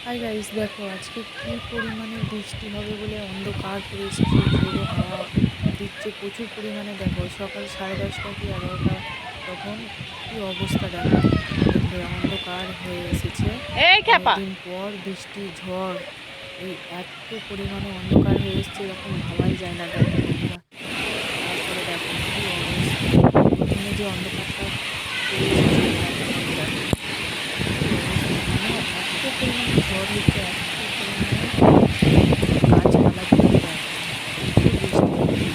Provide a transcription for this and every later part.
Hi guys, দেখো আজকে কি পরিমাণে বৃষ্টি হবে বলে অন্ধকার করে এসেছে। জোরে হাওয়া দিচ্ছে প্রচুর পরিমাণে। দেখো সকাল 10:30 কি 11টা, তখন কি অবস্থা দেখো বন্ধুরা, অন্ধকার হয়ে এসেছে। এই খ্যাপা অনেকদিন পর বৃষ্টি ঝড়, এই এত পরিমাণে অন্ধকার হয়ে এসছে এরকম ভাবাই যায় না। দেখো বন্ধুরা, তারপরে দেখো কি অবস্থা। প্রথমে যে অন্ধকারটা করে এসেছিল এখন দেখো কি অবস্থা, মানে এত পরিমাণে ঝড় হচ্ছে, এত পরিমাণে গাছপালাগুলো দেখো, প্রচুর বৃষ্টি হচ্ছে।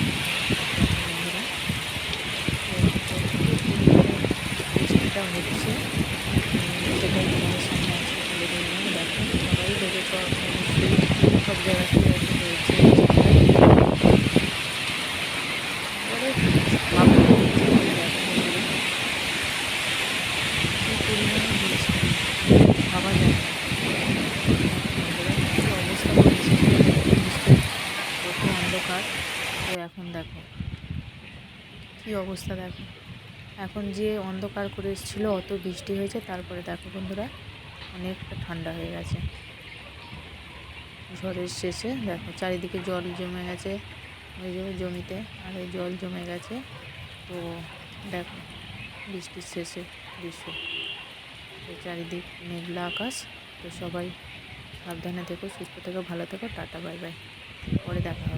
দেখো বন্ধুরা, তো কত পরিমাণে বৃষ্টিটা হচ্ছে, তো সেটাই তোমাদের সামনে আজকে তুলে ধরলাম। দেখো সবাই দেখেছ অবশ্যই, সব জায়গাতেই হয়তো হয়েছে বৃষ্টিটা। একবারে ভাবতে ইচ্ছে করে। দেখো বন্ধুরা, কি পরিমাণে বৃষ্টি, ভাবা যায় না। দেখো বন্ধুরা, কি অবস্থা করে এসেছিল, দেখে নিশ্চয়ই কত অন্ধকার। তো এখন দেখো কি অবস্থা। দেখো এখন যে অন্ধকার করে এসেছিল, অত বৃষ্টি হয়েছে, তারপরে দেখো বন্ধুরা অনেকটা ঠান্ডা হয়ে গেছে। ঝড়ের শেষে দেখো চারিদিকে জল জমে গেছে, ওই যে জমিতে আর এই জল জমে গেছে। তো দেখো বৃষ্টির শেষে দৃশ্য, তো চারিদিক মেঘলা আকাশ। তো সবাই সাবধানে থেকো, সুস্থ থেকো, ভালো থেকো, টাটা বাই বাই, পরে দেখা হবে।